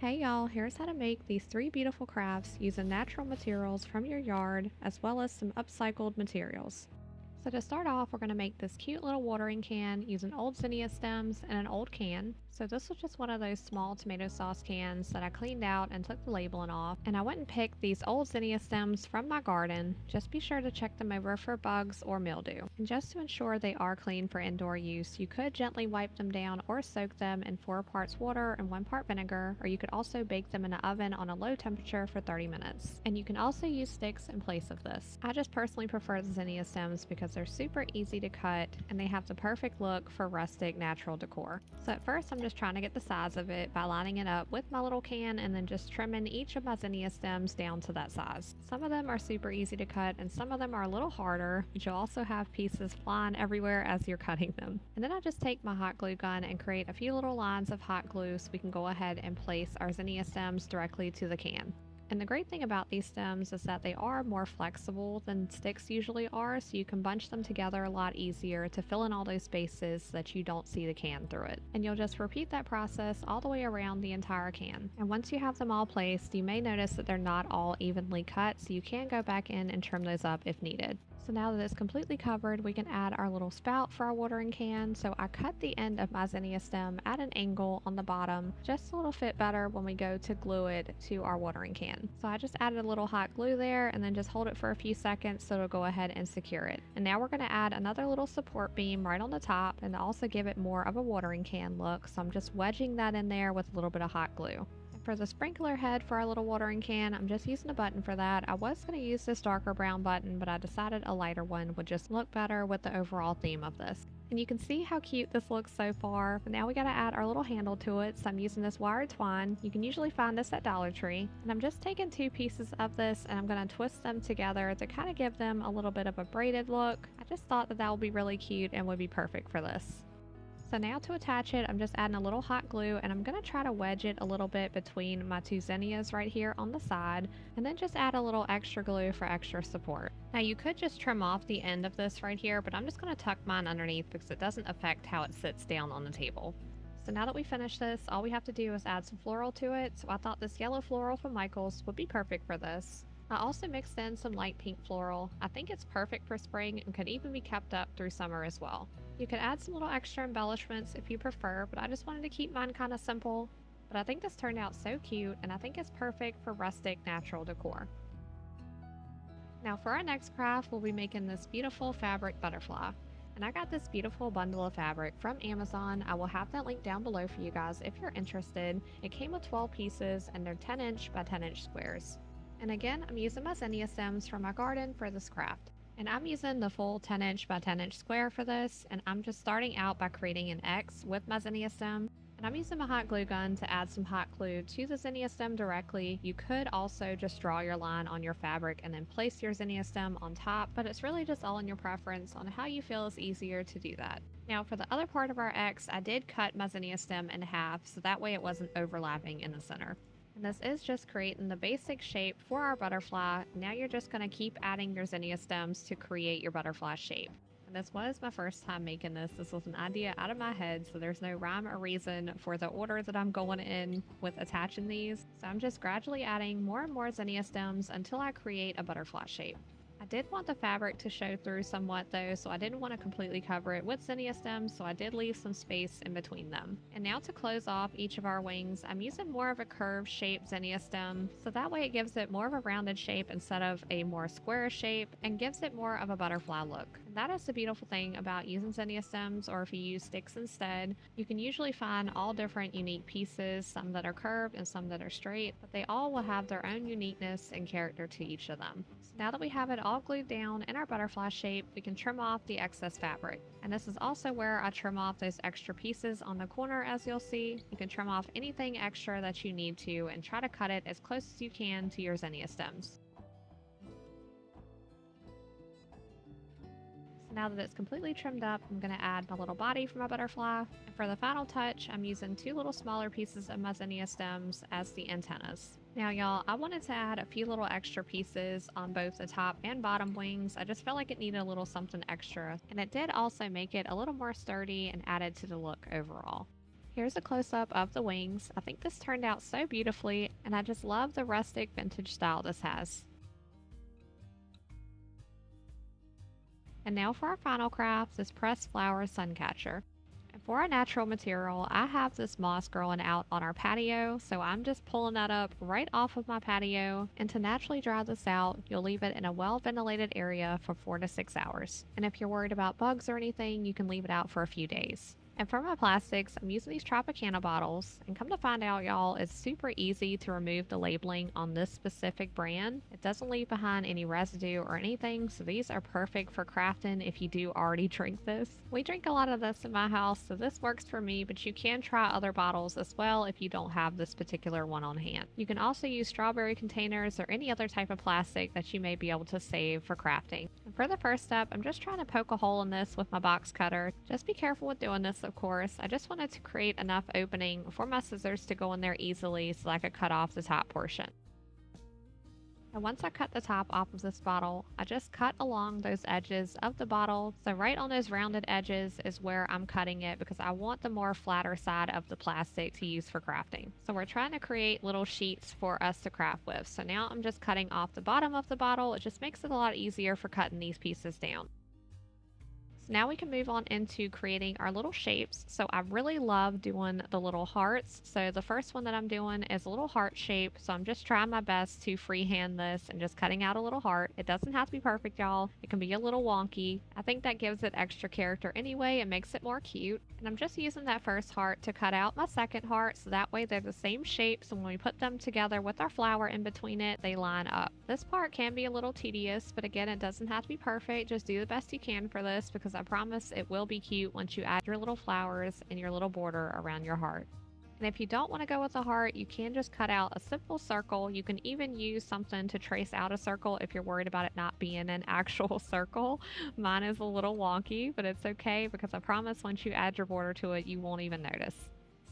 Hey y'all, here's how to make these three beautiful crafts using natural materials from your yard as well as some upcycled materials. So to start off, we're going to make this cute little watering can using old zinnia stems and an old can. So this was just one of those small tomato sauce cans that I cleaned out and took the labeling off. And I went and picked these old zinnia stems from my garden. Just be sure to check them over for bugs or mildew. And just to ensure they are clean for indoor use, you could gently wipe them down or soak them in 4 parts water and 1 part vinegar, or you could also bake them in the oven on a low temperature for 30 minutes. And you can also use sticks in place of this. I just personally prefer the zinnia stems because they're super easy to cut and they have the perfect look for rustic natural decor. So at first I'm just trying to get the size of it by lining it up with my little can and then just trimming each of my zinnia stems down to that size. Some of them are super easy to cut and some of them are a little harder, but you'll also have pieces flying everywhere as you're cutting them. And then I just take my hot glue gun and create a few little lines of hot glue so we can go ahead and place our zinnia stems directly to the can. And the great thing about these stems is that they are more flexible than sticks usually are, so you can bunch them together a lot easier to fill in all those spaces so that you don't see the can through it. And you'll just repeat that process all the way around the entire can. And once you have them all placed, you may notice that they're not all evenly cut, so you can go back in and trim those up if needed. So now that it's completely covered, we can add our little spout for our watering can. So I cut the end of my zinnia stem at an angle on the bottom, just so it'll fit better when we go to glue it to our watering can. So I just added a little hot glue there and then just hold it for a few seconds so it'll go ahead and secure it. And now we're going to add another little support beam right on the top and also give it more of a watering can look. So I'm just wedging that in there with a little bit of hot glue. For the sprinkler head for our little watering can, I'm just using a button for that. I was going to use this darker brown button, but I decided a lighter one would just look better with the overall theme of this. And you can see how cute this looks so far, but now we got to add our little handle to it, so I'm using this wired twine. You can usually find this at Dollar Tree. And I'm just taking 2 pieces of this and I'm going to twist them together to kind of give them a little bit of a braided look. I just thought that would be really cute and would be perfect for this. So now to attach it, I'm just adding a little hot glue and I'm going to try to wedge it a little bit between my 2 zinnias right here on the side, and then just add a little extra glue for extra support. Now you could just trim off the end of this right here, but I'm just going to tuck mine underneath because it doesn't affect how it sits down on the table. So now that we finished this, all we have to do is add some floral to it, so I thought this yellow floral from Michael's would be perfect for this. I also mixed in some light pink floral. I think it's perfect for spring and could even be kept up through summer as well. You could add some little extra embellishments if you prefer, but I just wanted to keep mine kind of simple. But I think this turned out so cute and I think it's perfect for rustic natural decor. Now for our next craft, we'll be making this beautiful fabric butterfly. And I got this beautiful bundle of fabric from Amazon. I will have that link down below for you guys if you're interested. It came with 12 pieces and they're 10-inch by 10-inch squares. And again, I'm using my zinnia stems from my garden for this craft. And I'm using the full 10-inch by 10-inch square for this, and I'm just starting out by creating an X with my zinnia stem. And I'm using my hot glue gun to add some hot glue to the zinnia stem directly. You could also just draw your line on your fabric and then place your zinnia stem on top, but it's really just all in your preference on how you feel is easier to do that. Now for the other part of our X, I did cut my zinnia stem in half, so that way it wasn't overlapping in the center. And this is just creating the basic shape for our butterfly. Now you're just going to keep adding your zinnia stems to create your butterfly shape. And this was my first time making this. This was an idea out of my head, so there's no rhyme or reason for the order that I'm going in with attaching these. So I'm just gradually adding more and more zinnia stems until I create a butterfly shape. I did want the fabric to show through somewhat though, so I didn't want to completely cover it with zinnia stems, so I did leave some space in between them. And now to close off each of our wings, I'm using more of a curved shaped zinnia stem, so that way it gives it more of a rounded shape instead of a more square shape and gives it more of a butterfly look. And that is the beautiful thing about using zinnia stems, or if you use sticks instead, you can usually find all different unique pieces, some that are curved and some that are straight, but they all will have their own uniqueness and character to each of them. So now that we have it all glued down in our butterfly shape, we can trim off the excess fabric. And this is also where I trim off those extra pieces on the corner. As you'll see, you can trim off anything extra that you need to and try to cut it as close as you can to your zinnia stems. Now that it's completely trimmed up, I'm going to add my little body for my butterfly. And for the final touch, I'm using 2 little smaller pieces of my zinnia stems as the antennas. Now y'all, I wanted to add a few little extra pieces on both the top and bottom wings. I just felt like it needed a little something extra. And it did also make it a little more sturdy and added to the look overall. Here's a close-up of the wings. I think this turned out so beautifully, and I just love the rustic vintage style this has. And now for our final craft, this pressed flower Suncatcher. And for our natural material, I have this moss growing out on our patio, so I'm just pulling that up right off of my patio. And to naturally dry this out, you'll leave it in a well-ventilated area for 4 to 6 hours. And if you're worried about bugs or anything, you can leave it out for a few days. And for my plastics, I'm using these Tropicana bottles, and come to find out, y'all, it's super easy to remove the labeling on this specific brand. It doesn't leave behind any residue or anything, so these are perfect for crafting if you do already drink this. We drink a lot of this in my house, so this works for me, but you can try other bottles as well if you don't have this particular one on hand. You can also use strawberry containers or any other type of plastic that you may be able to save for crafting. And for the first step, I'm just trying to poke a hole in this with my box cutter. Just be careful with doing this, of course. I just wanted to create enough opening for my scissors to go in there easily so that I could cut off the top portion. And once I cut the top off of this bottle, I just cut along those edges of the bottle. So right on those rounded edges is where I'm cutting it because I want the more flatter side of the plastic to use for crafting. So we're trying to create little sheets for us to craft with. So now I'm just cutting off the bottom of the bottle. It just makes it a lot easier for cutting these pieces down. So now we can move on into creating our little shapes. So I really love doing the little hearts. So the first one that I'm doing is a little heart shape. So I'm just trying my best to freehand this and just cutting out a little heart. It doesn't have to be perfect, y'all. It can be a little wonky. I think that gives it extra character anyway. It makes it more cute. And I'm just using that first heart to cut out my second heart. So that way they're the same shape. So when we put them together with our flower in between it, they line up. This part can be a little tedious, but again, it doesn't have to be perfect. Just do the best you can for this because I promise it will be cute once you add your little flowers and your little border around your heart. And if you don't want to go with a heart, you can just cut out a simple circle. You can even use something to trace out a circle if you're worried about it not being an actual circle. Mine is a little wonky, but it's okay because I promise once you add your border to it, you won't even notice.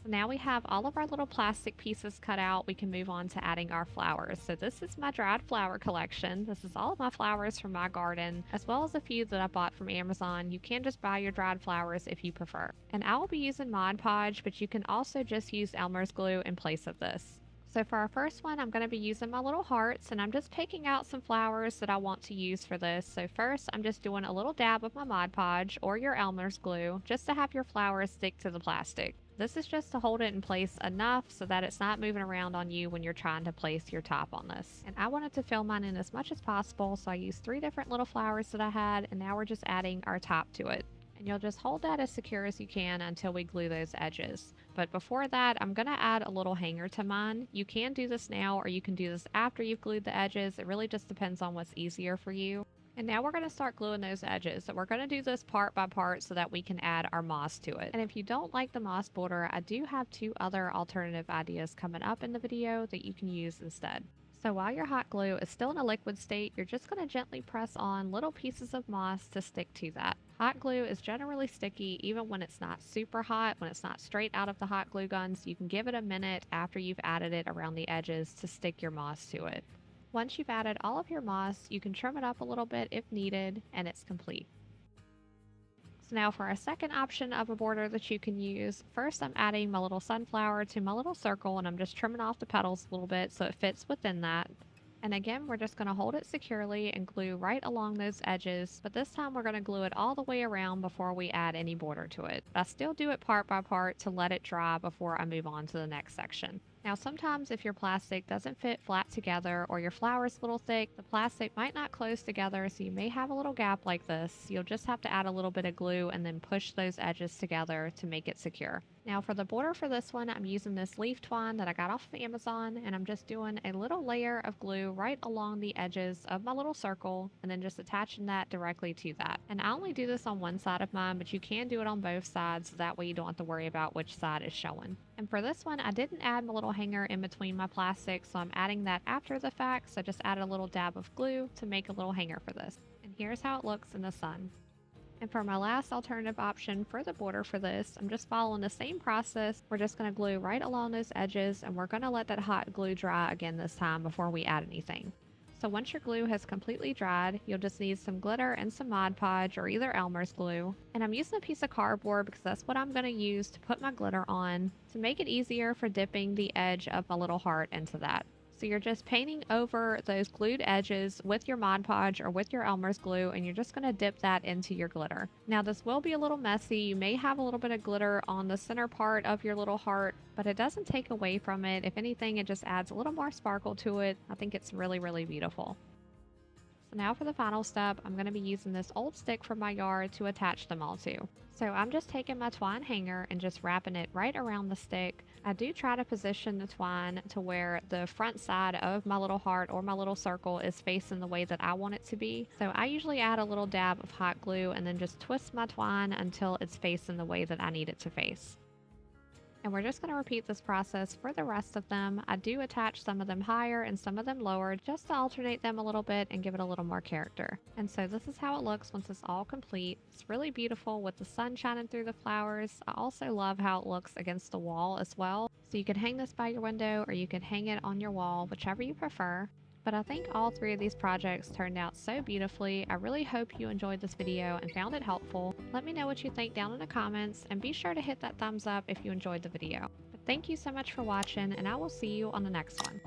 So now we have all of our little plastic pieces cut out. We can move on to adding our flowers. So this is my dried flower collection. This is all of my flowers from my garden, as well as a few that I bought from Amazon. You can just buy your dried flowers if you prefer. And I will be using Mod Podge, but you can also just use Elmer's glue in place of this. So for our first one, I'm going to be using my little hearts, and I'm just picking out some flowers that I want to use for this. So first, I'm just doing a little dab of my Mod Podge or your Elmer's glue, just to have your flowers stick to the plastic. This is just to hold it in place enough so that it's not moving around on you when you're trying to place your top on this. And I wanted to fill mine in as much as possible, so I used 3 different little flowers that I had, and now we're just adding our top to it. And you'll just hold that as secure as you can until we glue those edges. But before that, I'm going to add a little hanger to mine. You can do this now or you can do this after you've glued the edges. It really just depends on what's easier for you. And now we're going to start gluing those edges. So we're going to do this part by part so that we can add our moss to it. And if you don't like the moss border, I do have 2 other alternative ideas coming up in the video that you can use instead. So while your hot glue is still in a liquid state, you're just going to gently press on little pieces of moss to stick to that. Hot glue is generally sticky even when it's not super hot, when it's not straight out of the hot glue guns. You can give it a minute after you've added it around the edges to stick your moss to it. Once you've added all of your moss, you can trim it up a little bit if needed, and it's complete. So now for our second option of a border that you can use, first I'm adding my little sunflower to my little circle, and I'm just trimming off the petals a little bit so it fits within that. And again, we're just going to hold it securely and glue right along those edges, but this time we're going to glue it all the way around before we add any border to it. But I still do it part by part to let it dry before I move on to the next section. Now sometimes if your plastic doesn't fit flat together or your flower's a little thick, the plastic might not close together, so you may have a little gap like this. You'll just have to add a little bit of glue and then push those edges together to make it secure. Now for the border for this one, I'm using this leaf twine that I got off of Amazon, and I'm just doing a little layer of glue right along the edges of my little circle and then just attaching that directly to that. And I only do this on one side of mine, but you can do it on both sides, so that way you don't have to worry about which side is showing. And for this one, I didn't add my little hanger in between my plastic, so I'm adding that after the fact. So I just added a little dab of glue to make a little hanger for this. And here's how it looks in the sun. And for my last alternative option for the border for this, I'm just following the same process. We're just going to glue right along those edges, and we're going to let that hot glue dry again this time before we add anything. So once your glue has completely dried, you'll just need some glitter and some Mod Podge or either Elmer's glue. And I'm using a piece of cardboard because that's what I'm going to use to put my glitter on to make it easier for dipping the edge of my little heart into that. So you're just painting over those glued edges with your Mod Podge or with your Elmer's glue, and you're just going to dip that into your glitter. Now this will be a little messy. You may have a little bit of glitter on the center part of your little heart, but it doesn't take away from it. If anything, it just adds a little more sparkle to it. I think it's really, really beautiful. So now for the final step, I'm going to be using this old stick from my yard to attach them all to. So I'm just taking my twine hanger and just wrapping it right around the stick. I do try to position the twine to where the front side of my little heart or my little circle is facing the way that I want it to be. So I usually add a little dab of hot glue and then just twist my twine until it's facing the way that I need it to face. And we're just going to repeat this process for the rest of them. I do attach some of them higher and some of them lower just to alternate them a little bit and give it a little more character. And so this is how it looks once it's all complete. It's really beautiful with the sun shining through the flowers. I also love how it looks against the wall as well. So you could hang this by your window or you could hang it on your wall, whichever you prefer. But I think all three of these projects turned out so beautifully. I really hope you enjoyed this video and found it helpful. Let me know what you think down in the comments, and be sure to hit that thumbs up if you enjoyed the video. But thank you so much for watching, and I will see you on the next one.